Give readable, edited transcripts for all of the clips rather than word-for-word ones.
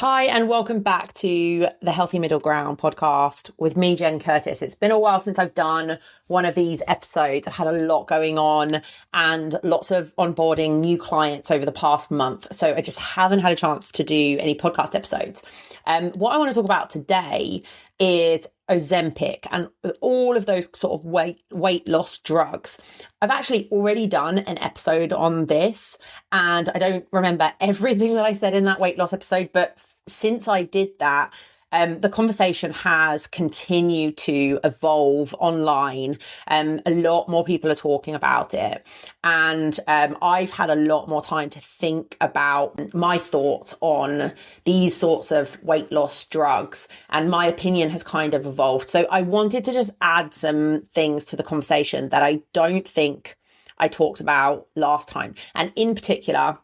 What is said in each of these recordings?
Hi, and welcome back to the Healthy Middle Ground podcast with me, Jen Curtis. It's been a while since I've done one of these episodes. I've had a lot going on and lots of onboarding new clients over the past month. So I just haven't had a chance to do any podcast episodes. What I want to talk about today is Ozempic and all of those sort of weight loss drugs. I've actually already done an episode on this, and I don't remember everything that I said in that weight loss episode, but since I did that, the conversation has continued to evolve online. A lot more people are talking about it. And I've had a lot more time to think about my thoughts on these sorts of weight loss drugs. And my opinion has kind of evolved. So I wanted to just add some things to the conversation that I don't think I talked about last time. And in particular,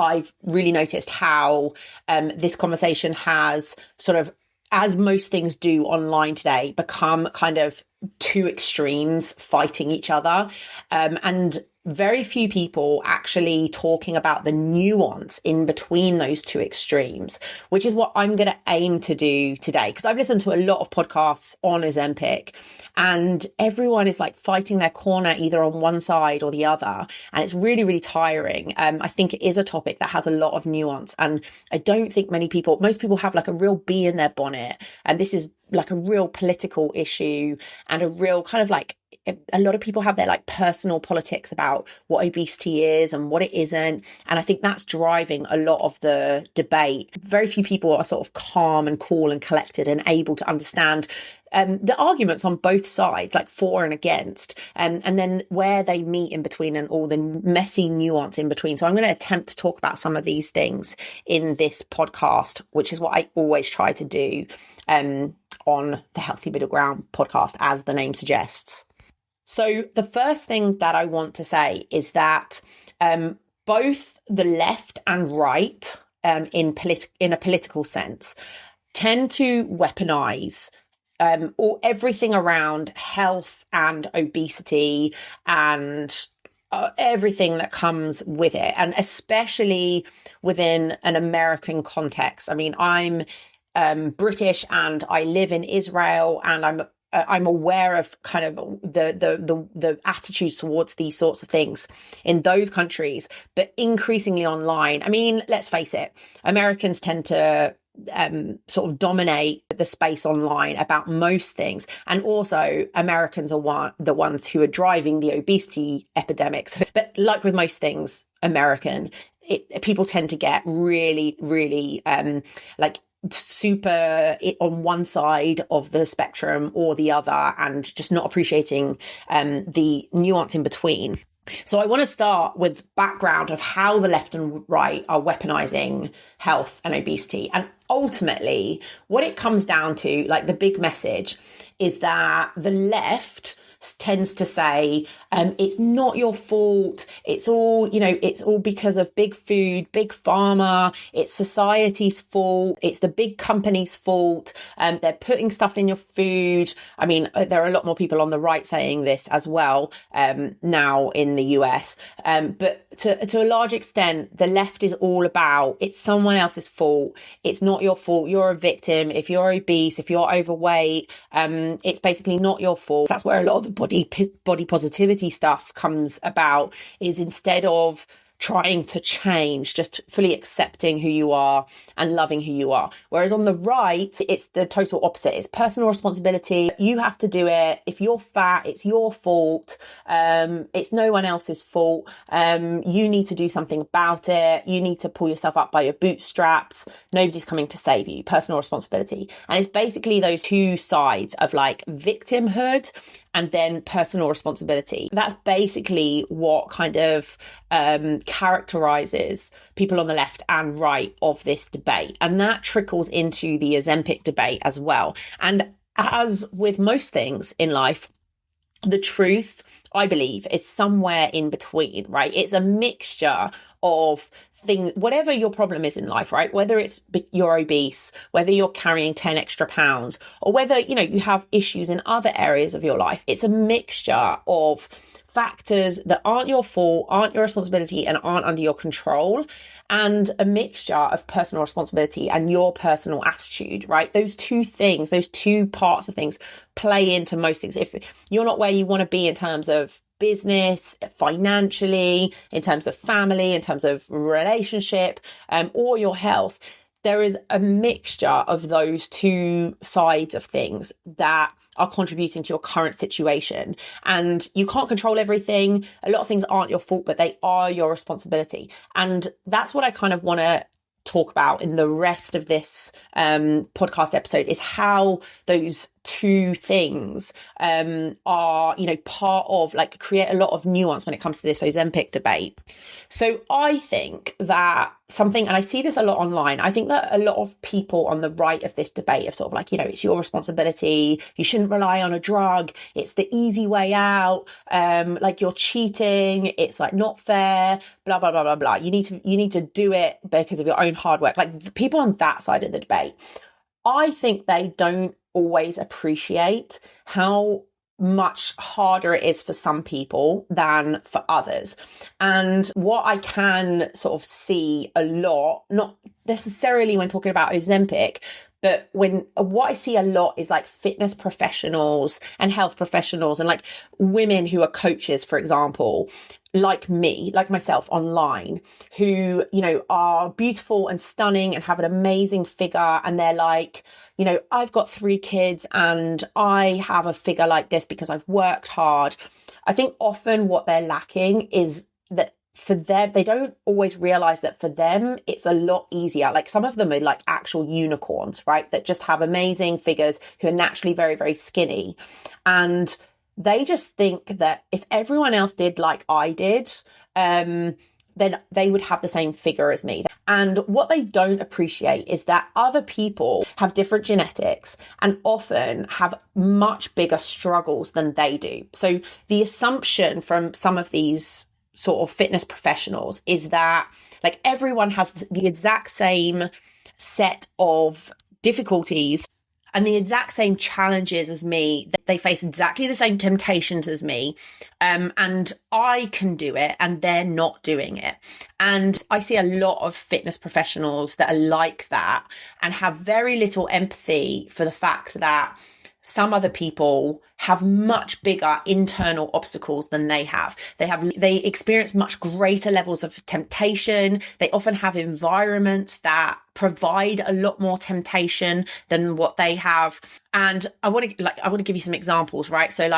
I've really noticed how this conversation has sort of, as most things do online today, become kind of two extremes fighting each other. And very few people actually talking about the nuance in between those two extremes, which is what I'm going to aim to do today. Because I've listened to a lot of podcasts on Ozempic, and everyone is like fighting their corner either on one side or the other. And it's really, really tiring. I think it is a topic that has a lot of nuance. And I don't think most people have like a real bee in their bonnet. And this is like a real political issue and a real kind of like, a lot of people have their like personal politics about what obesity is and what it isn't. And I think that's driving a lot of the debate. Very few people are sort of calm and cool and collected and able to understand the arguments on both sides, like for and against, and then where they meet in between and all the messy nuance in between. So I'm going to attempt to talk about some of these things in this podcast, which is what I always try to do on the Healthy Middle Ground podcast, as the name suggests. So the first thing that I want to say is that both the left and right, in a political sense, tend to weaponize or everything around health and obesity and everything that comes with it, and especially within an American context. I mean, I'm British and I live in Israel, and I'm aware of kind of the attitudes towards these sorts of things in those countries, but increasingly online. I mean, let's face it, Americans tend to sort of dominate the space online about most things. And also Americans are the ones who are driving the obesity epidemics. But like with most things American, people tend to get really, really like super on one side of the spectrum or the other, and just not appreciating the nuance in between. So I want to start with background of how the left and right are weaponizing health and obesity. And ultimately, what it comes down to, like the big message, is that the left tends to say, it's not your fault. It's all because of big food, big pharma. It's society's fault. It's the big company's fault. They're putting stuff in your food. I mean, there are a lot more people on the right saying this as well, now in the US. But to a large extent, the left is all about, it's someone else's fault. It's not your fault. You're a victim. If you're obese, if you're overweight, it's basically not your fault. That's where a lot of the body positivity stuff comes about, is instead of trying to change, just fully accepting who you are and loving who you are. Whereas on the right, it's the total opposite. It's personal responsibility. You have to do it. If you're fat, it's your fault. It's no one else's fault. You need to do something about it. You need to pull yourself up by your bootstraps. Nobody's coming to save you. Personal responsibility. And it's basically those two sides of like victimhood and then personal responsibility. That's basically what kind of characterizes people on the left and right of this debate. And that trickles into the Ozempic debate as well. And as with most things in life, the truth, I believe, is somewhere in between, right? It's a mixture of things, whatever your problem is in life, right? Whether it's you're obese, whether you're carrying 10 extra pounds, or whether, you have issues in other areas of your life. It's a mixture of factors that aren't your fault, aren't your responsibility, and aren't under your control, and a mixture of personal responsibility and your personal attitude, right? Those two things, those two parts of things play into most things. If you're not where you want to be in terms of business, financially, in terms of family, in terms of relationship, or your health, there is a mixture of those two sides of things that are contributing to your current situation. And you can't control everything. A lot of things aren't your fault, but they are your responsibility. And that's what I kind of want to talk about in the rest of this podcast episode, is how those two things are, part of, like, create a lot of nuance when it comes to this Ozempic debate. So I think that and I see this a lot online, I think that a lot of people on the right of this debate are sort of like, it's your responsibility, you shouldn't rely on a drug, it's the easy way out, like you're cheating, it's like not fair, blah, blah, blah, blah, blah. You need to do it because of your own hard work. Like, the people on that side of the debate, I think they don't always appreciate how much harder it is for some people than for others. And what I can sort of see a lot, not necessarily when talking about Ozempic, but what I see a lot is like fitness professionals and health professionals and like women who are coaches, for example, like me, like myself online, who, are beautiful and stunning and have an amazing figure. And they're like, I've got 3 kids and I have a figure like this because I've worked hard. I think often what they're lacking is that for them, they don't always realize that for them, it's a lot easier. Like, some of them are like actual unicorns, right? That just have amazing figures, who are naturally very, very skinny. And they just think that if everyone else did like I did, then they would have the same figure as me. And what they don't appreciate is that other people have different genetics and often have much bigger struggles than they do. So the assumption from some of these sort of fitness professionals is that, like, everyone has the exact same set of difficulties and the exact same challenges as me. They face exactly the same temptations as me. And I can do it and they're not doing it. And I see a lot of fitness professionals that are like that and have very little empathy for the fact that some other people have much bigger internal obstacles than they have. They experience much greater levels of temptation. They often have environments that provide a lot more temptation than what they have. And I want to give you some examples, right? So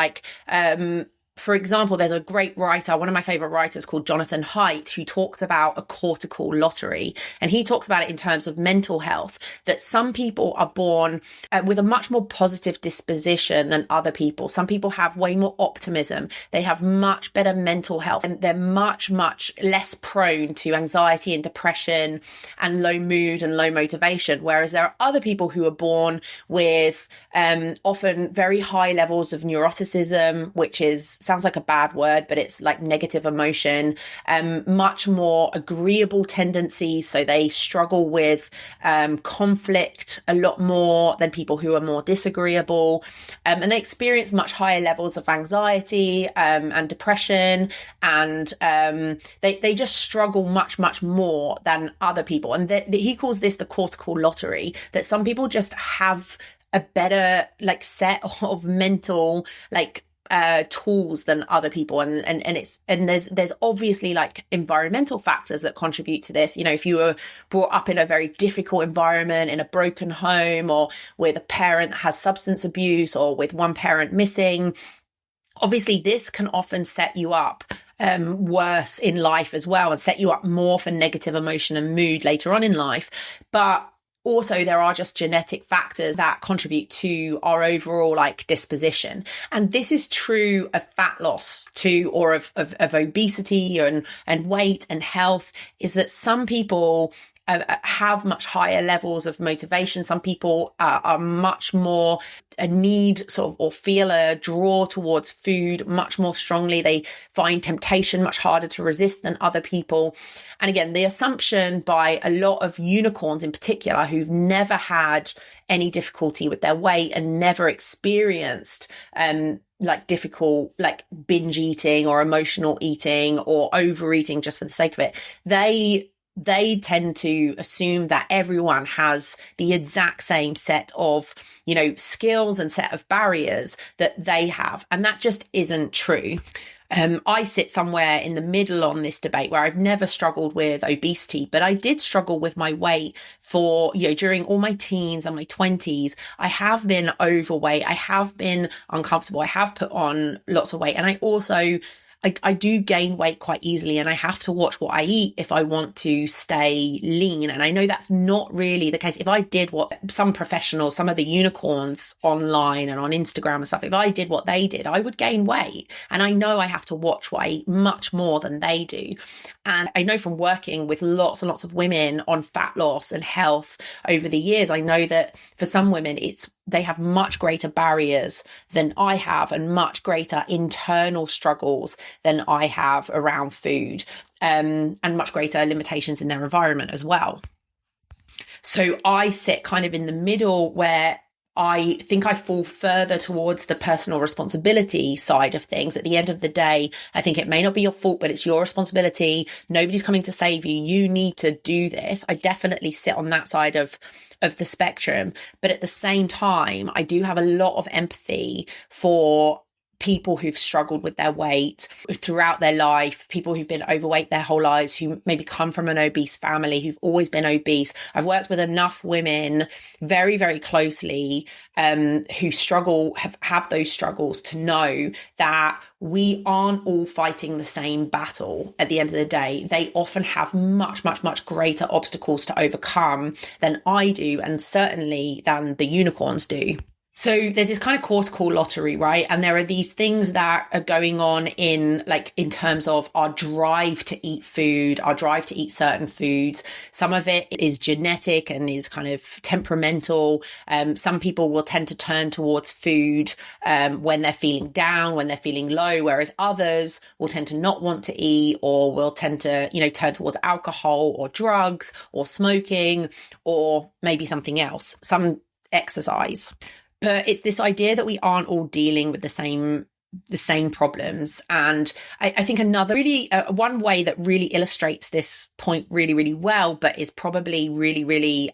for example, there's a great writer, one of my favorite writers called Jonathan Haidt, who talks about a cortical lottery. And he talks about it in terms of mental health, that some people are born with a much more positive disposition than other people. Some people have way more optimism. They have much better mental health, and they're much, much less prone to anxiety and depression and low mood and low motivation. Whereas there are other people who are born with often very high levels of neuroticism, which sounds like a bad word, but it's like negative emotion, much more agreeable tendencies. So they struggle with conflict a lot more than people who are more disagreeable. And they experience much higher levels of anxiety and depression. And they just struggle much, much more than other people. And he calls this the cortical lottery, that some people just have a better like set of mental tools than other people, and there's obviously like environmental factors that contribute to this. If you were brought up in a very difficult environment, in a broken home, or with a parent that has substance abuse, or with one parent missing, obviously this can often set you up worse in life as well, and set you up more for negative emotion and mood later on in life. But also, there are just genetic factors that contribute to our overall disposition. And this is true of fat loss too, or of obesity and weight and health, is that some people have much higher levels of motivation. Some people are much more a need sort of, or feel a draw towards food much more strongly. They find temptation much harder to resist than other people. And again, the assumption by a lot of unicorns in particular, who've never had any difficulty with their weight and never experienced like difficult, like binge eating or emotional eating or overeating just for the sake of it, they tend to assume that everyone has the exact same set of, skills and set of barriers that they have. And that just isn't true. I sit somewhere in the middle on this debate where I've never struggled with obesity, but I did struggle with my weight for, during all my teens and my 20s. I have been overweight. I have been uncomfortable. I have put on lots of weight. And I do gain weight quite easily, and I have to watch what I eat if I want to stay lean. And I know that's not really the case. If I did what some professionals, some of the unicorns online and on Instagram and stuff, if I did what they did, I would gain weight. And I know I have to watch what I eat much more than they do. And I know from working with lots and lots of women on fat loss and health over the years, I know that for some women, they have much greater barriers than I have and much greater internal struggles than I have around food, and much greater limitations in their environment as well. So I sit kind of in the middle where I think I fall further towards the personal responsibility side of things. At the end of the day, I think it may not be your fault, but it's your responsibility. Nobody's coming to save you. You need to do this. I definitely sit on that side of the spectrum. But at the same time, I do have a lot of empathy for people who've struggled with their weight throughout their life, people who've been overweight their whole lives, who maybe come from an obese family, who've always been obese. I've worked with enough women very, very closely who struggle, have those struggles, to know that we aren't all fighting the same battle at the end of the day. They often have much, much, much greater obstacles to overcome than I do, and certainly than the unicorns do. So there's this kind of cortical lottery, right? And there are these things that are going on in terms of our drive to eat food, our drive to eat certain foods. Some of it is genetic and is kind of temperamental. Some people will tend to turn towards food when they're feeling down, when they're feeling low, whereas others will tend to not want to eat, or will tend to, turn towards alcohol or drugs or smoking, or maybe something else, some exercise. But it's this idea that we aren't all dealing with the same problems. And I think another really, one way that really illustrates this point really, really well, but is probably really, really,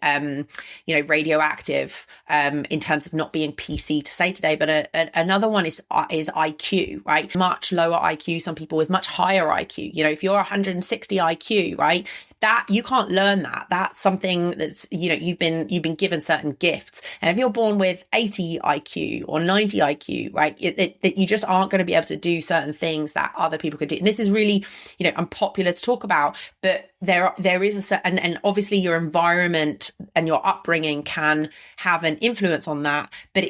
radioactive, in terms of not being PC to say today. But another one is IQ, right? Much lower IQ, some people with much higher IQ. If you're 160 IQ, right? That you can't learn that. That's something that's, you've been given certain gifts. And if you're born with 80 IQ or 90 IQ, right, you just aren't going to be able to do certain things that other people could do. And this is really, unpopular to talk about, but there is a certain, and obviously your environment and your upbringing can have an influence on that, but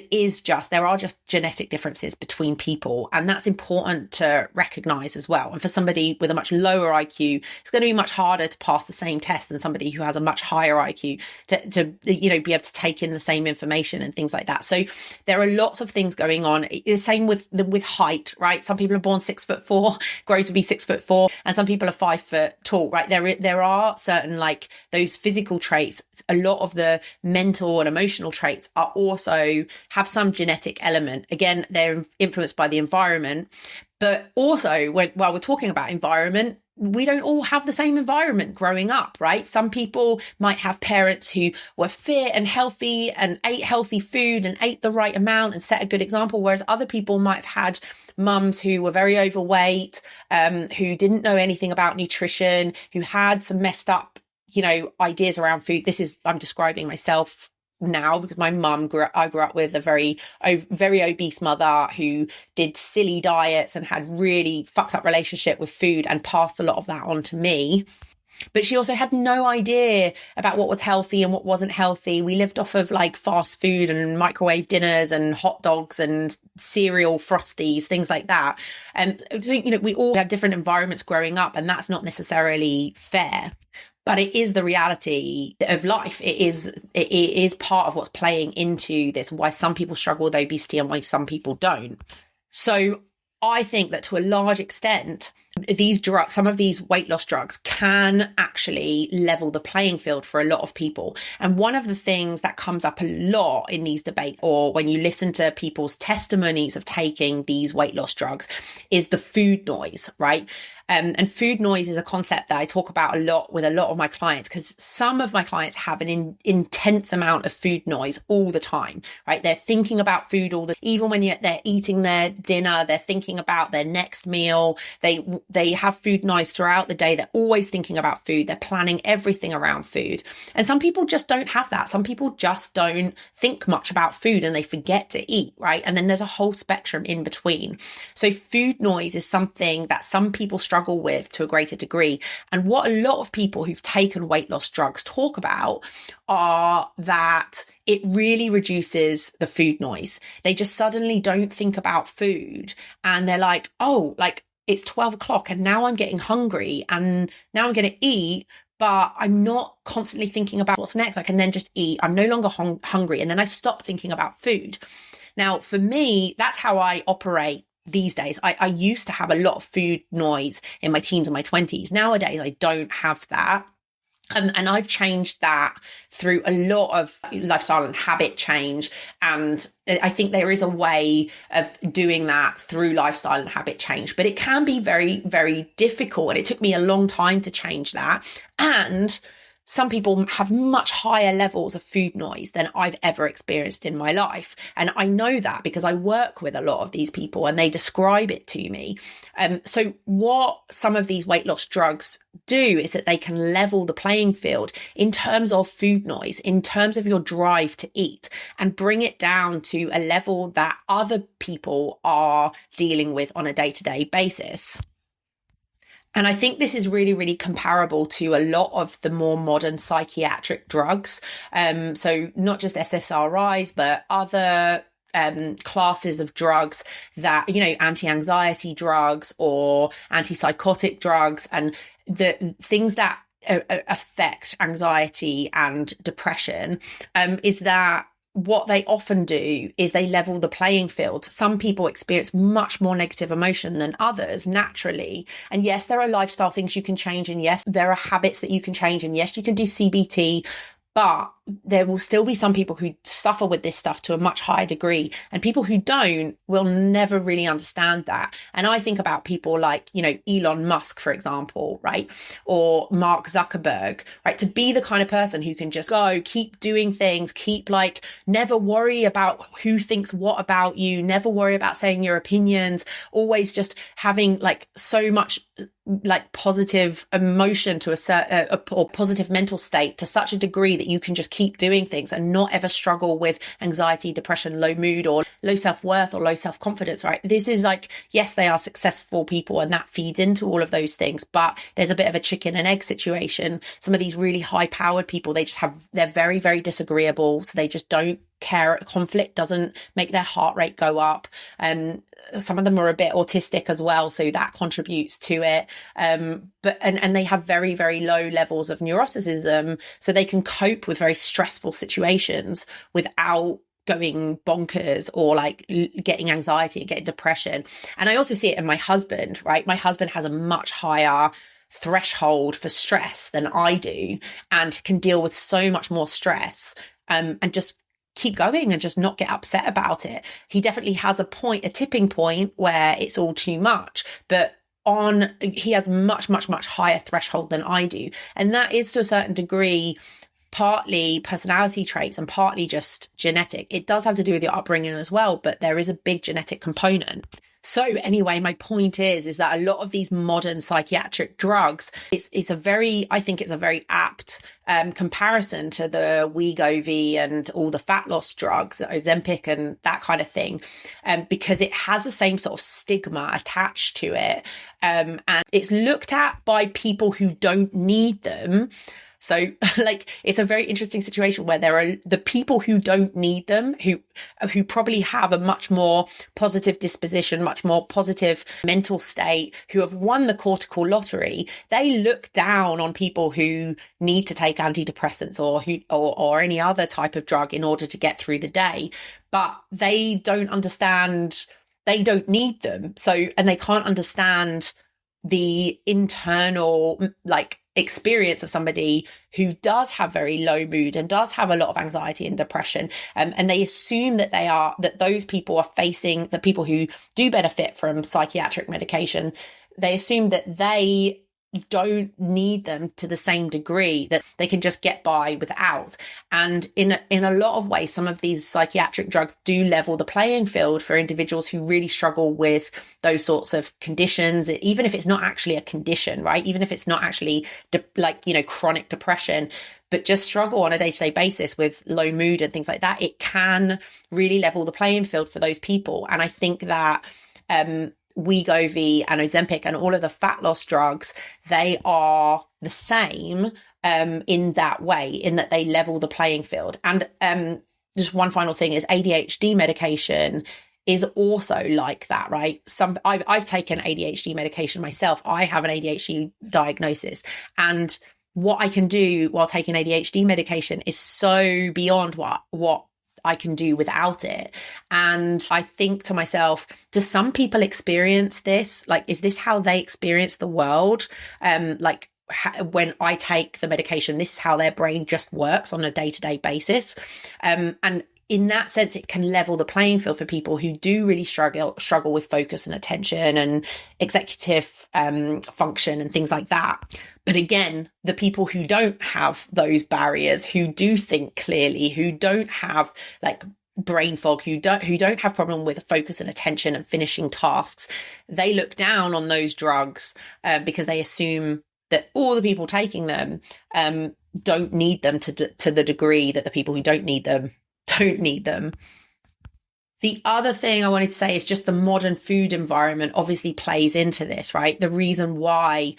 there are just genetic differences between people. And that's important to recognize as well. And for somebody with a much lower IQ, it's going to be much harder to pass the same test than somebody who has a much higher IQ to be able to take in the same information and things like that. So there are lots of things going on. The same with height, right? Some people are born 6'4", grow to be 6'4", and some people are 5 foot tall, right? There are certain, like, those physical traits. A lot of the mental and emotional traits are also have some genetic element. Again, they're influenced by the environment, but also while we're talking about environment, we don't all have the same environment growing up, right? Some people might have parents who were fit and healthy and ate healthy food and ate the right amount and set a good example, whereas other people might have had mums who were very overweight, who didn't know anything about nutrition, who had some messed up, ideas around food. I'm describing myself now because my mum I grew up with a very, very obese mother who did silly diets and had really fucked up relationship with food and passed a lot of that on to me. But she also had no idea about what was healthy and what wasn't healthy. We lived off of fast food and microwave dinners and hot dogs and cereal frosties, things like that. And we all have different environments growing up, and that's not necessarily fair. But it is the reality of life. It is part of what's playing into this, why some people struggle with obesity and why some people don't. So I think that to a large extent, these drugs, some of these weight loss drugs can actually level the playing field for a lot of people. And one of the things that comes up a lot in these debates, or when you listen to people's testimonies of taking these weight loss drugs, is the food noise, right? And food noise is a concept that I talk about a lot with a lot of my clients, because some of my clients have an intense amount of food noise all the time, right? They're thinking about food even when they're eating their dinner, they're thinking about their next meal. They have food noise throughout the day. They're always thinking about food. They're planning everything around food. And some people just don't have that. Some people just don't think much about food and they forget to eat, right? And then there's a whole spectrum in between. So food noise is something that some people struggle with to a greater degree. And what a lot of people who've taken weight loss drugs talk about are that it really reduces the food noise. They just suddenly don't think about food and they're like, oh, like it's 12 o'clock and now I'm getting hungry and now I'm going to eat, but I'm not constantly thinking about what's next. I can then just eat. I'm no longer hungry. And then I stop thinking about food. Now, for me, that's how I operate these days. I used to have a lot of food noise in my teens and my 20s. Nowadays, I don't have that. And I've changed that through a lot of lifestyle and habit change. And I think there is a way of doing that through lifestyle and habit change, but it can be very, very difficult. And it took me a long time to change that. And some people have much higher levels of food noise than I've ever experienced in my life. And I know that because I work with a lot of these people and they describe it to me. So what some of these weight loss drugs do is that they can level the playing field in terms of food noise, in terms of your drive to eat, and bring it down to a level that other people are dealing with on a day-to-day basis. And I think this is really, really comparable to a lot of the more modern psychiatric drugs. So not just SSRIs, but other classes of drugs that, anti-anxiety drugs or antipsychotic drugs, and the things that affect anxiety and depression, is that what they often do is they level the playing field. Some people experience much more negative emotion than others naturally. And yes, there are lifestyle things you can change. And yes, there are habits that you can change. And yes, you can do CBT. But there will still be some people who suffer with this stuff to a much higher degree. And people who don't will never really understand that. And I think about people like, Elon Musk, for example, right? Or Mark Zuckerberg, right? To be the kind of person who can just go, keep doing things, never worry about who thinks what about you, never worry about saying your opinions, always just having so much positive emotion to or positive mental state to such a degree that you can just keep doing things and not ever struggle with anxiety, depression, low mood, or low self-worth or low self-confidence, right? This is yes, they are successful people and that feeds into all of those things, but there's a bit of a chicken and egg situation. Some of these really high powered people, they're very, very disagreeable. So they just don't care. Conflict doesn't make their heart rate go up. Some of them are a bit autistic as well, so that contributes to it. But they have very, very low levels of neuroticism, so they can cope with very stressful situations without going bonkers or getting anxiety and getting depression. And I also see it in my husband, right? My husband has a much higher threshold for stress than I do and can deal with so much more stress and just keep going and just not get upset about it. He definitely has a tipping point where it's all too much, but he has much, much, much higher threshold than I do. And that is to a certain degree, partly personality traits and partly just genetic. It does have to do with your upbringing as well, but there is a big genetic component. So anyway, my point is that a lot of these modern psychiatric drugs, I think it's a very apt comparison to the Wegovy and all the fat loss drugs, Ozempic and that kind of thing, because it has the same sort of stigma attached to it. And it's looked at by people who don't need them So like, it's a very interesting situation where there are the people who don't need them, who probably have a much more positive disposition, much more positive mental state, who have won the cortical lottery. They look down on people who need to take antidepressants or any other type of drug in order to get through the day, but they don't understand, they don't need them. So, and they can't understand the internal like experience of somebody who does have very low mood and does have a lot of anxiety and depression, and they assume that those people are facing, the people who do benefit from psychiatric medication, they assume that they don't need them to the same degree, that they can just get by without. And in a lot of ways, some of these psychiatric drugs do level the playing field for individuals who really struggle with those sorts of conditions, even if it's not actually a condition, right? Even if it's not actually chronic depression, but just struggle on a day-to-day basis with low mood and things like that. It can really level the playing field for those people. And I think that Wegovy and Ozempic and all of the fat loss drugs, they are the same in that way, in that they level the playing field. And just one final thing is ADHD medication is also like that, right? I've taken ADHD medication myself. I have an ADHD diagnosis, and what I can do while taking ADHD medication is so beyond what I can do without it. And I think to myself, do some people experience this? Like, is this how they experience the world? When I take the medication, this is how their brain just works on a day-to-day basis. And in that sense, it can level the playing field for people who do really struggle with focus and attention and executive function and things like that. But again, the people who don't have those barriers, who do think clearly, who don't have like brain fog, who don't have problem with focus and attention and finishing tasks, they look down on those drugs because they assume that all the people taking them don't need them to the degree that the people who don't need them don't need them. The other thing I wanted to say is just the modern food environment obviously plays into this, right? The reason why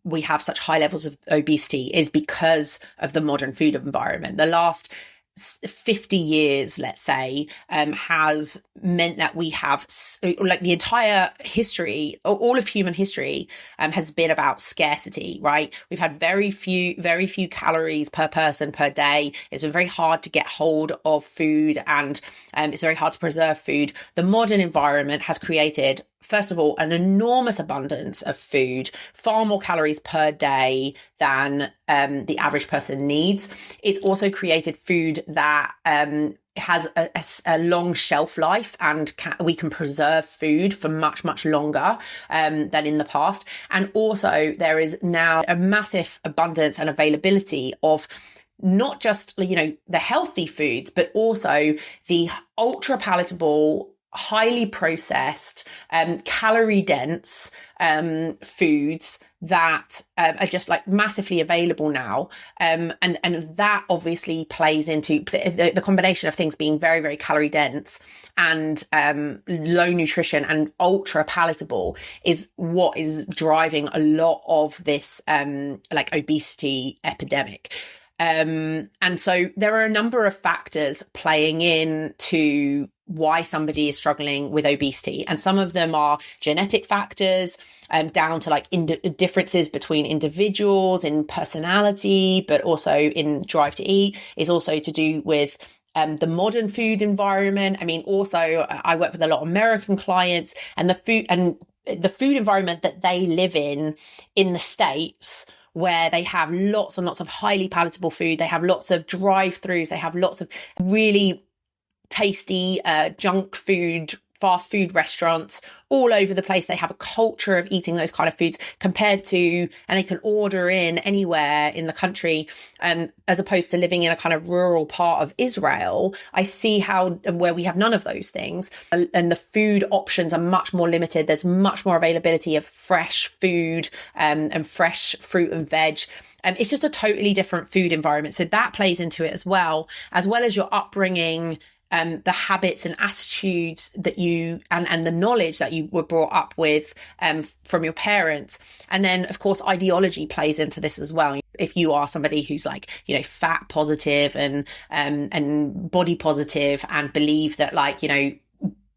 we have such high levels of obesity is because of the modern food environment. The last 50 years, let's say, has meant that we have, like, the entire history, all of human history has been about scarcity, right? We've had very few calories per person per day. It's been very hard to get hold of food, and it's very hard to preserve food. The modern environment has created, first of all, an enormous abundance of food, far more calories per day than the average person needs. It's also created food that has a long shelf life, and we can preserve food for much, much longer than in the past. And also there is now a massive abundance and availability of not just, the healthy foods, but also the ultra palatable, highly processed, calorie dense foods that are just like massively available now, and that obviously plays into the combination of things being very, very calorie dense and low nutrition and ultra palatable is what is driving a lot of this obesity epidemic. And so there are a number of factors playing into why somebody is struggling with obesity. And some of them are genetic factors, down to differences between individuals in personality, but also in drive to eat, is also to do with the modern food environment. I mean, also I work with a lot of American clients, and the food environment that they live in the States, where they have lots and lots of highly palatable food. They have lots of drive-throughs. They have lots of really tasty junk food, fast food restaurants all over the place. They have a culture of eating those kind of foods and they can order in anywhere in the country, as opposed to living in a kind of rural part of Israel. I see where we have none of those things, and the food options are much more limited. There's much more availability of fresh food and fresh fruit and veg. It's just a totally different food environment. So that plays into it as well as your upbringing, the habits and attitudes that you and the knowledge that you were brought up with from your parents. And then of course ideology plays into this as well. If you are somebody who's like, you know, fat positive and body positive and believe that, like, you know,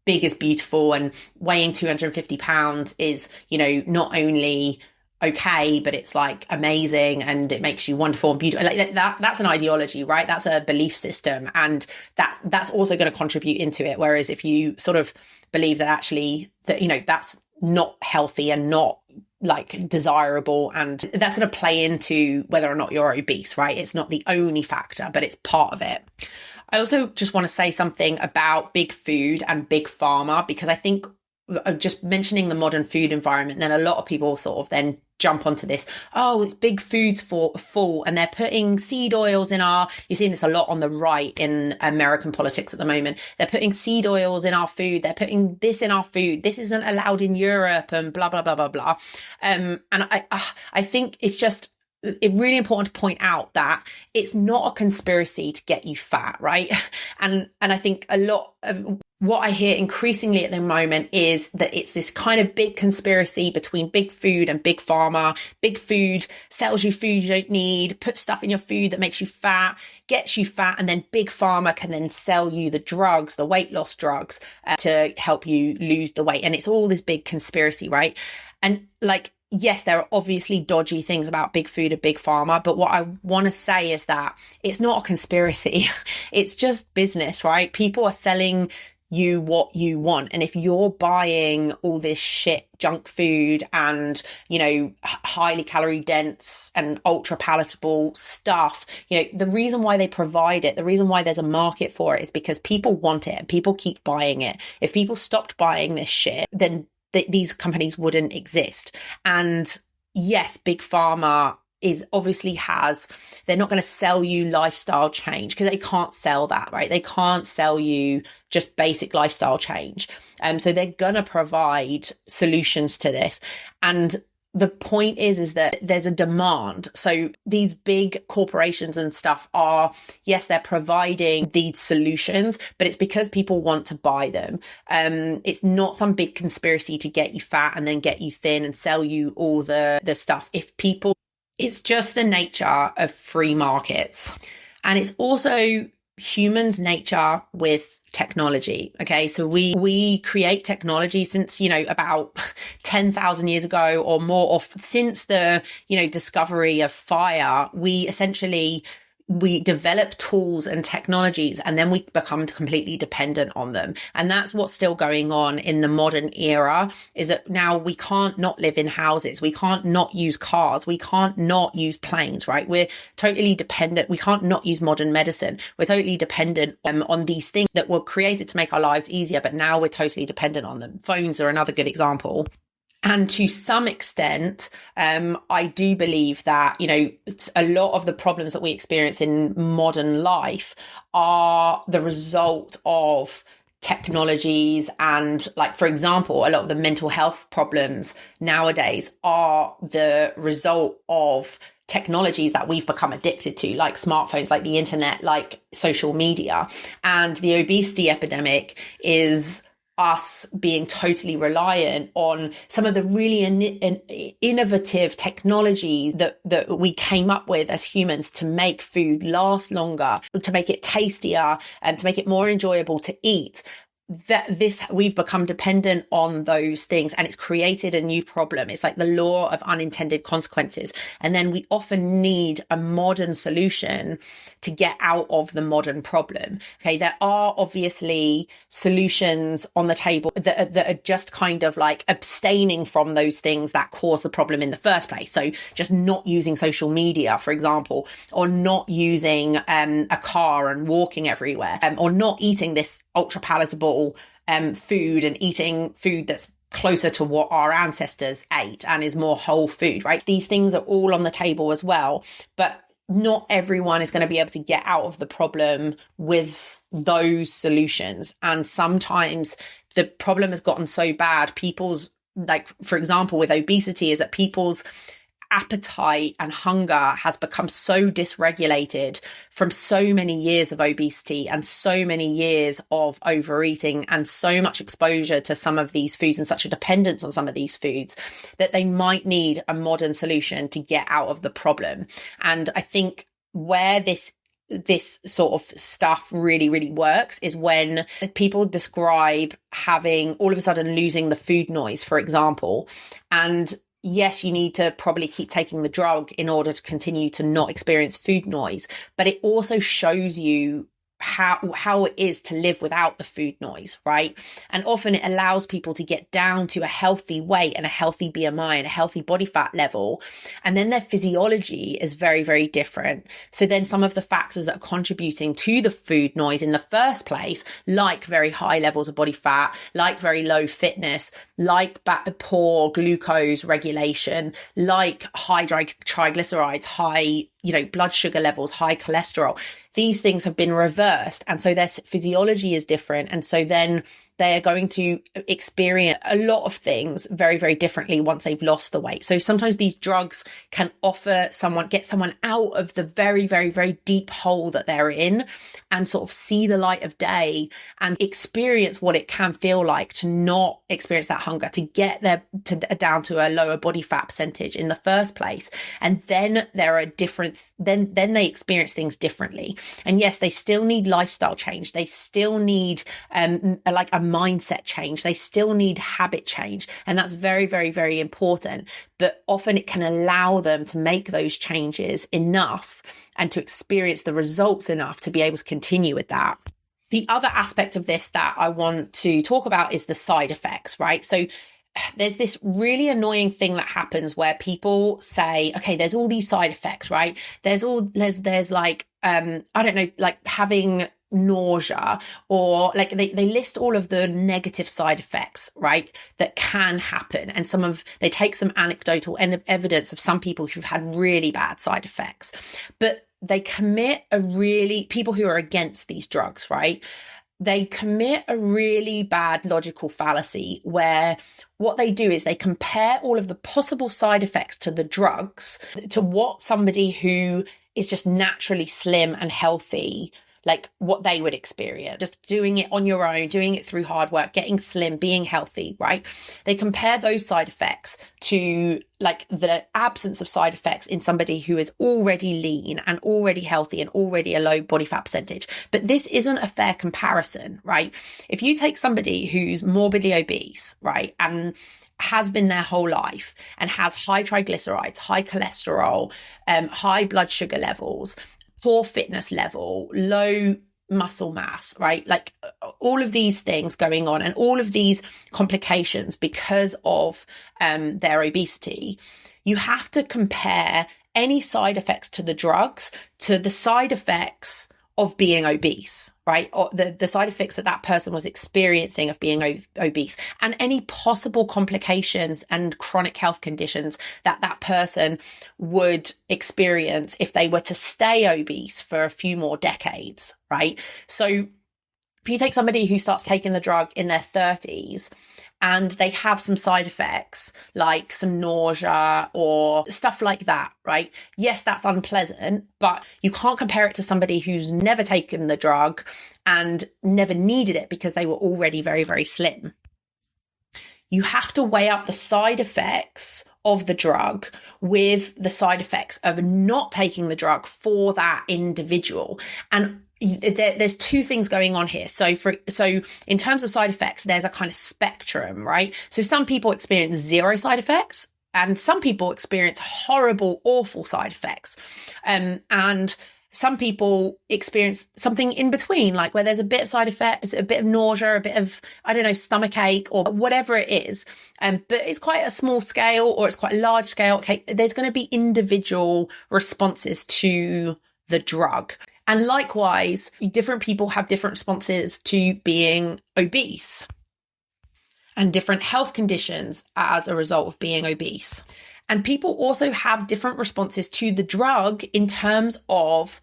big is beautiful and weighing 250 pounds is, you know, not only okay, but it's like amazing and it makes you wonderful and beautiful. Like that's an ideology, right? That's a belief system, and that's also going to contribute into it. Whereas if you sort of believe that actually that, you know, that's not healthy and not like desirable, and that's going to play into whether or not you're obese, right? It's not the only factor, but it's part of it. I also just want to say something about big food and big pharma, because I think just mentioning the modern food environment, then a lot of people sort of then jump onto this, oh, it's big foods for full, and they're putting seed oils in you're seeing this a lot on the right in American politics at the moment. They're putting seed oils in our food. They're putting this in our food. This isn't allowed in Europe and blah, blah, blah, blah, blah. And I think it's really important to point out that it's not a conspiracy to get you fat, right? And I think a lot of what I hear increasingly at the moment is that it's this kind of big conspiracy between big food and big pharma. Big food sells you food you don't need, puts stuff in your food that makes you fat, gets you fat, and then big pharma can then sell you the drugs, the weight loss drugs, to help you lose the weight. And it's all this big conspiracy, right? And like, yes, there are obviously dodgy things about big food and big pharma, but what I want to say is that it's not a conspiracy. It's just business, right? People are selling you what you want. And if you're buying all this shit junk food and, you know, highly calorie dense and ultra palatable stuff, you know, the reason why they provide it, the reason why there's a market for it is because people want it and people keep buying it. If people stopped buying this shit, then these companies wouldn't exist. And yes, big pharma they're not going to sell you lifestyle change because they can't sell that, right? They can't sell you just basic lifestyle change. So they're going to provide solutions to this. And the point is that there's a demand. So these big corporations and stuff they're providing these solutions, but it's because people want to buy them. It's not some big conspiracy to get you fat and then get you thin and sell you all the stuff. It's just the nature of free markets. And it's also humans' nature with technology. Okay. So we create technology since, you know, about 10,000 years ago or more, since the, you know, discovery of fire. We develop tools and technologies and then we become completely dependent on them. And that's what's still going on in the modern era, is that now we can't not live in houses. We can't not use cars. We can't not use planes, right? We're totally dependent. We can't not use modern medicine. We're totally dependent on these things that were created to make our lives easier, but now we're totally dependent on them. Phones are another good example. And to some extent, I do believe that, you know, a lot of the problems that we experience in modern life are the result of technologies. And like, for example, a lot of the mental health problems nowadays are the result of technologies that we've become addicted to, like smartphones, like the internet, like social media. And the obesity epidemic is us being totally reliant on some of the really innovative technology that we came up with as humans to make food last longer, to make it tastier and to make it more enjoyable to eat. We've become dependent on those things, and it's created a new problem. It's like the law of unintended consequences. And then we often need a modern solution to get out of the modern problem. Okay. There are obviously solutions on the table that are just kind of like abstaining from those things that cause the problem in the first place. So just not using social media, for example, or not using a car and walking everywhere, or not eating this ultra palatable food and eating food that's closer to what our ancestors ate and is more whole food, right? These things are all on the table as well, but not everyone is going to be able to get out of the problem with those solutions. And sometimes the problem has gotten so bad, for example, with obesity, is that people's appetite and hunger has become so dysregulated from so many years of obesity and so many years of overeating and so much exposure to some of these foods and such a dependence on some of these foods that they might need a modern solution to get out of the problem. And I think where this sort of stuff really works is when people describe having all of a sudden losing the food noise, for example. And yes, you need to probably keep taking the drug in order to continue to not experience food noise, but it also shows you how it is to live without the food noise, right? And often it allows people to get down to a healthy weight and a healthy BMI and a healthy body fat level. And then their physiology is very different. So then some of the factors that are contributing to the food noise in the first place, like very high levels of body fat, like very low fitness, like poor glucose regulation, like high triglycerides, high blood sugar levels, high cholesterol. These things have been reversed. And so their physiology is different. And so then they are going to experience a lot of things very differently once they've lost the weight. So sometimes these drugs can get someone out of the very deep hole that they're in and sort of see the light of day and experience what it can feel like to not experience that hunger, to get down to a lower body fat percentage in the first place. And then there are then they experience things differently. And yes, they still need lifestyle change. They still need like a mindset change. They still need habit change. And that's very important. But often it can allow them to make those changes enough and to experience the results enough to be able to continue with that. The other aspect of this that I want to talk about is the side effects, right? So there's this really annoying thing that happens where people say, okay, there's all these side effects, right? There's like, I don't know, like having nausea, or like they list all of the negative side effects, right, that can happen. And they take some anecdotal evidence of some people who've had really bad side effects, but they commit people who are against these drugs, right? They commit a really bad logical fallacy where what they do is they compare all of the possible side effects to the drugs to what somebody who is just naturally slim and healthy, like what they would experience, just doing it on your own, doing it through hard work, getting slim, being healthy, right? They compare those side effects to like the absence of side effects in somebody who is already lean and already healthy and already a low body fat percentage. But this isn't a fair comparison, right? If you take somebody who's morbidly obese, right, and has been their whole life and has high triglycerides, high cholesterol, high blood sugar levels, poor fitness level, low muscle mass, right? Like all of these things going on and all of these complications because of their obesity, you have to compare any side effects to the drugs to the side effects of being obese, right? Or the side effects that person was experiencing of being obese, and any possible complications and chronic health conditions that person would experience if they were to stay obese for a few more decades, right? So if you take somebody who starts taking the drug in their 30s and they have some side effects like some nausea or stuff like that, right? Yes, that's unpleasant, but you can't compare it to somebody who's never taken the drug and never needed it because they were already very slim. You have to weigh up the side effects of the drug with the side effects of not taking the drug for that individual. And there's two things going on here. So in terms of side effects, there's a kind of spectrum, right? So some people experience zero side effects and some people experience horrible, awful side effects. And some people experience something in between, like where there's a bit of side effects, a bit of nausea, a bit of, I don't know, stomach ache or whatever it is. But it's quite a small scale or it's quite a large scale. Okay, there's going to be individual responses to the drug. And likewise, different people have different responses to being obese and different health conditions as a result of being obese. And people also have different responses to the drug in terms of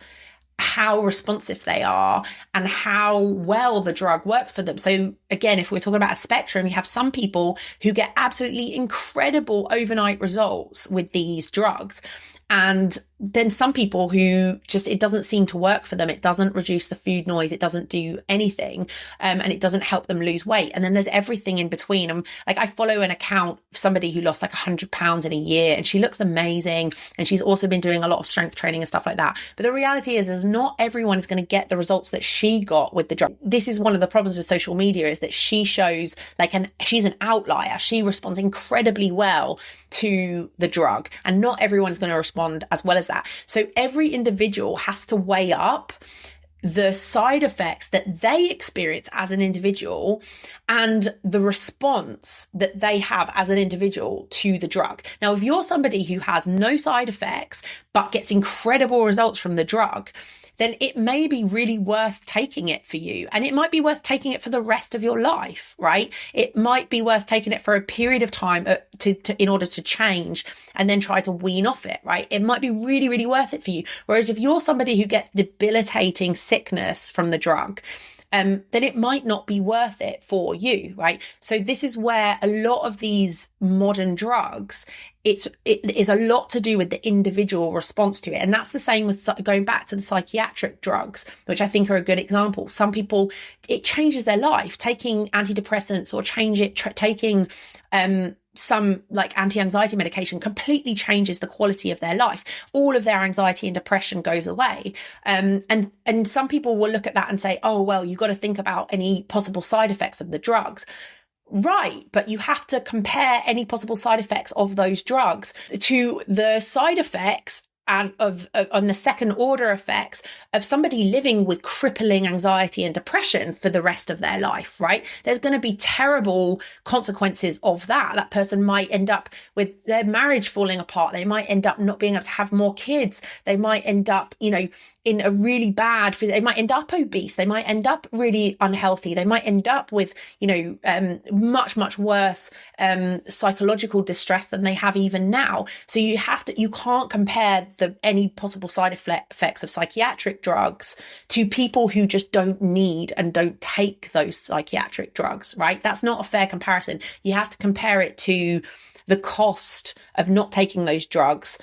how responsive they are and how well the drug works for them. So again, if we're talking about a spectrum, you have some people who get absolutely incredible overnight results with these drugs. And then some people who just, it doesn't seem to work for them. It doesn't reduce the food noise. It doesn't do anything. And it doesn't help them lose weight. And then there's everything in between. And like, I follow an account of somebody who lost like 100 pounds in a year, and she looks amazing. And she's also been doing a lot of strength training and stuff like that. But the reality is not everyone is going to get the results that she got with the drug. This is one of the problems with social media, is that she shows like she's an outlier. She responds incredibly well to the drug, and not everyone's going to respond as well as that. So every individual has to weigh up the side effects that they experience as an individual and the response that they have as an individual to the drug. Now, if you're somebody who has no side effects but gets incredible results from the drug, then it may be really worth taking it for you. And it might be worth taking it for the rest of your life, right? It might be worth taking it for a period of time in order to change and then try to wean off it, right? It might be really, really worth it for you. Whereas if you're somebody who gets debilitating sickness from the drug, then it might not be worth it for you, right? So this is where a lot of these modern drugs, it is a lot to do with the individual response to it. And that's the same with going back to the psychiatric drugs, which I think are a good example. Some people, it changes their life. Taking antidepressants or taking some like anti-anxiety medication completely changes the quality of their life. All of their anxiety and depression goes away. And some people will look at that and say, oh, well, you've got to think about any possible side effects of the drugs. Right, but you have to compare any possible side effects of those drugs to the side effects and on the second order effects of somebody living with crippling anxiety and depression for the rest of their life, right? There's going to be terrible consequences of that. That person might end up with their marriage falling apart. They might end up not being able to have more kids. They might end up, in a really bad, they might end up obese. They might end up really unhealthy. They might end up with, much, much worse psychological distress than they have even now. So you can't compare any possible side effects of psychiatric drugs to people who just don't need and don't take those psychiatric drugs, right? That's not a fair comparison. You have to compare it to the cost of not taking those drugs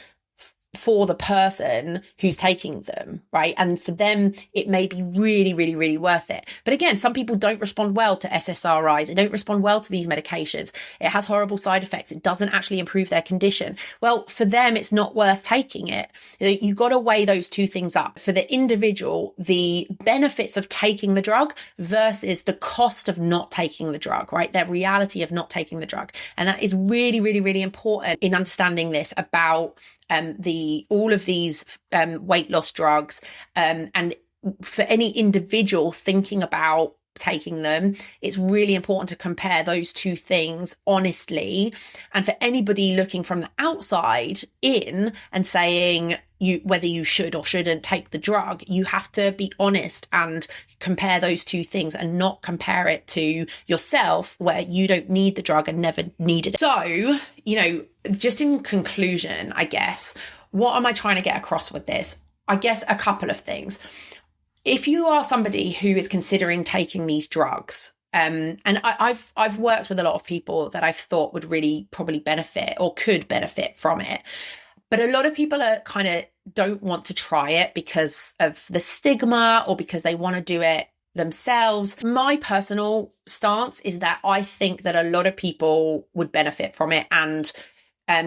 for the person who's taking them, right? And for them, it may be really, really, really worth it. But again, some people don't respond well to SSRIs. They don't respond well to these medications. It has horrible side effects. It doesn't actually improve their condition. Well, for them, it's not worth taking it. You've got to weigh those two things up. For the individual, the benefits of taking the drug versus the cost of not taking the drug, right? Their reality of not taking the drug. And that is really, really, really important in understanding this about all of these weight loss drugs, and for any individual thinking about taking them, it's really important to compare those two things honestly. And for anybody looking from the outside in and saying whether you should or shouldn't take the drug, you have to be honest and compare those two things and not compare it to yourself where you don't need the drug and never needed it. So, just in conclusion, I guess, what am I trying to get across with this? I guess a couple of things. If you are somebody who is considering taking these drugs, and I've worked with a lot of people that I've thought would really probably benefit or could benefit from it. But a lot of people are kind of don't want to try it because of the stigma or because they want to do it themselves. My personal stance is that I think that a lot of people would benefit from it. And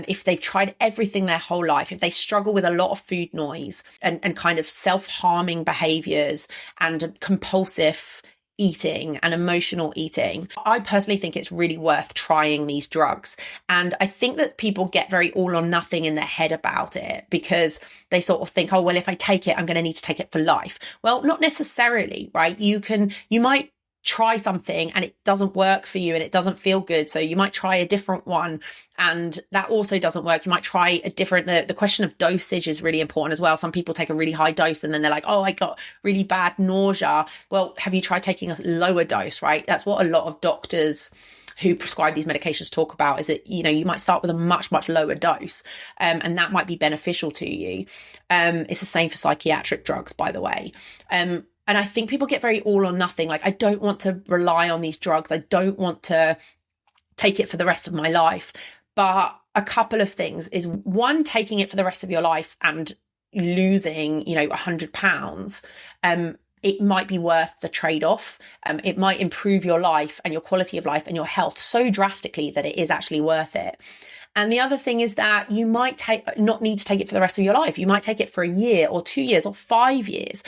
if they've tried everything their whole life, if they struggle with a lot of food noise and kind of self-harming behaviors and compulsive eating and emotional eating, I personally think it's really worth trying these drugs. And I think that people get very all or nothing in their head about it because they sort of think, oh, well, if I take it, I'm going to need to take it for life. Well, not necessarily, right? You might try something and it doesn't work for you and it doesn't feel good. So you might try a different one and that also doesn't work. You might try a different, the question of dosage is really important as well. Some people take a really high dose and then they're like, oh, I got really bad nausea. Well, have you tried taking a lower dose, right? That's what a lot of doctors who prescribe these medications talk about, is that, you might start with a much, much lower dose, and that might be beneficial to you. It's the same for psychiatric drugs, by the way. And I think people get very all or nothing. Like, I don't want to rely on these drugs. I don't want to take it for the rest of my life. But a couple of things is, one, taking it for the rest of your life and losing, 100 pounds, it might be worth the trade-off. It might improve your life and your quality of life and your health so drastically that it is actually worth it. And the other thing is that you might not need to take it for the rest of your life. You might take it for a year or 2 years or 5 years.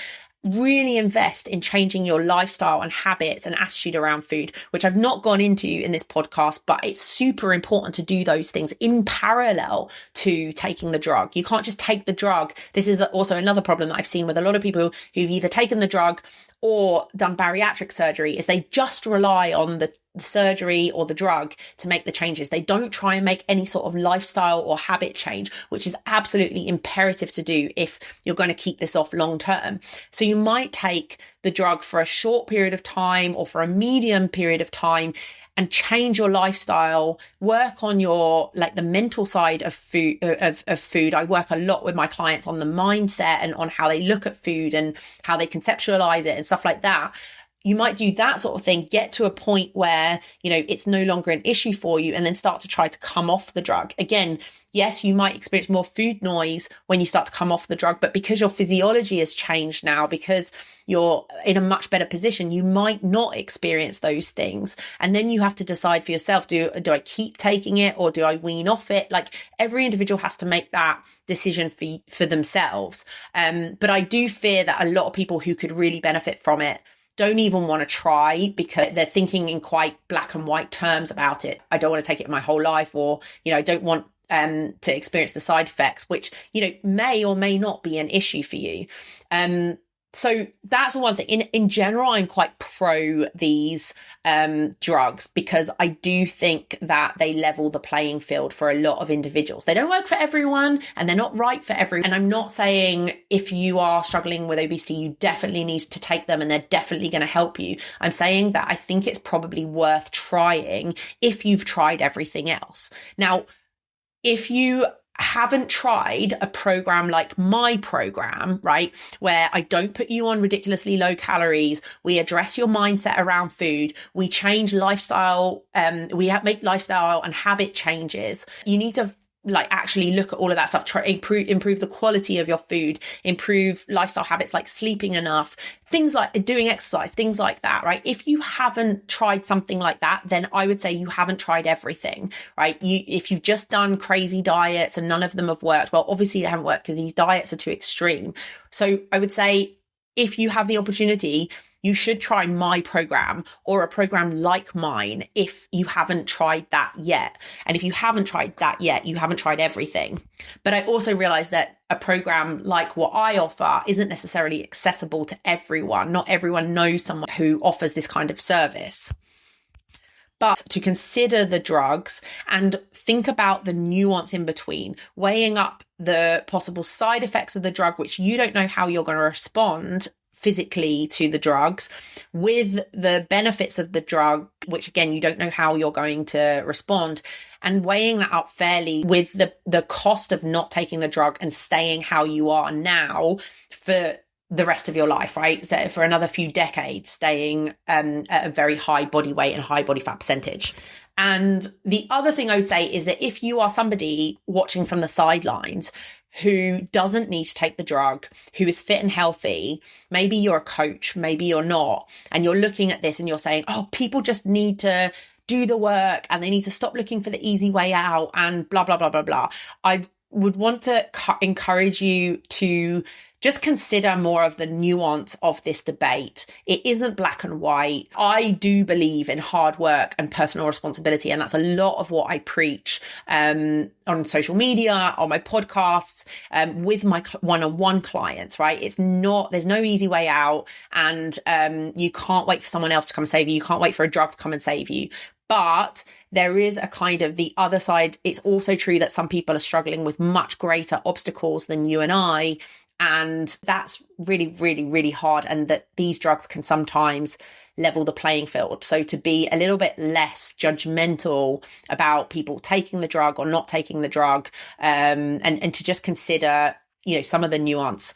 Really invest in changing your lifestyle and habits and attitude around food, which I've not gone into in this podcast, but it's super important to do those things in parallel to taking the drug. You can't just take the drug. This is also another problem that I've seen with a lot of people who've either taken the drug or done bariatric surgery, is they just rely on the surgery or the drug to make the changes. They don't try and make any sort of lifestyle or habit change, which is absolutely imperative to do if you're going to keep this off long term. So you might take the drug for a short period of time or for a medium period of time and change your lifestyle, work on your, the mental side of food, of food. I work a lot with my clients on the mindset and on how they look at food and how they conceptualize it and stuff like that. You might do that sort of thing, get to a point where, it's no longer an issue for you, and then start to try to come off the drug. Again, yes, you might experience more food noise when you start to come off the drug, but because your physiology has changed now, because you're in a much better position, you might not experience those things. And then you have to decide for yourself, do I keep taking it or do I wean off it? Every individual has to make that decision for themselves. But I do fear that a lot of people who could really benefit from it don't even want to try, because they're thinking in quite black and white terms about it. I don't want to take it my whole life, or, I don't want to experience the side effects, which, may or may not be an issue for you. So that's the one thing. In general, I'm quite pro these drugs, because I do think that they level the playing field for a lot of individuals. They don't work for everyone and they're not right for everyone. And I'm not saying if you are struggling with obesity, you definitely need to take them and they're definitely going to help you. I'm saying that I think it's probably worth trying if you've tried everything else. Now, if you haven't tried a program like my program, right, where I don't put you on ridiculously low calories, we address your mindset around food, we change lifestyle, make lifestyle and habit changes, you need to actually look at all of that stuff, try improve the quality of your food, improve lifestyle habits like sleeping enough, things like doing exercise, things like that, right? If you haven't tried something like that, then I would say you haven't tried everything, right? If you've just done crazy diets and none of them have worked, well, obviously they haven't worked because these diets are too extreme. So I would say if you have the opportunity, you should try my program or a program like mine if you haven't tried that yet. And if you haven't tried that yet, you haven't tried everything. But I also realize that a program like what I offer isn't necessarily accessible to everyone. Not everyone knows someone who offers this kind of service. But to consider the drugs and think about the nuance in between, weighing up the possible side effects of the drug, which you don't know how you're going to respond physically to the drugs, with the benefits of the drug, which again, you don't know how you're going to respond, and weighing that up fairly with the cost of not taking the drug and staying how you are now for the rest of your life, right? So for another few decades, staying at a very high body weight and high body fat percentage. And the other thing I would say is that if you are somebody watching from the sidelines who doesn't need to take the drug, who is fit and healthy, maybe you're a coach, maybe you're not, and you're looking at this and you're saying, oh, people just need to do the work and they need to stop looking for the easy way out and blah, blah, blah, blah, blah. I would want to encourage you to just consider more of the nuance of this debate. It isn't black and white. I do believe in hard work and personal responsibility, and that's a lot of what I preach on social media, on my podcasts, with my one-on-one clients, right? There's no easy way out, and you can't wait for someone else to come save you. You can't wait for a drug to come and save you. But there is a kind of the other side. It's also true that some people are struggling with much greater obstacles than you and I. And that's really, really, really hard. And that these drugs can sometimes level the playing field. So to be a little bit less judgmental about people taking the drug or not taking the drug, and to just consider, some of the nuance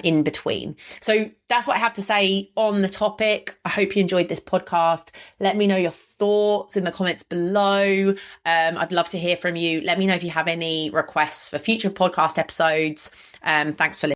in between. So that's what I have to say on the topic. I hope you enjoyed this podcast. Let me know your thoughts in the comments below. I'd love to hear from you. Let me know if you have any requests for future podcast episodes. Thanks for listening.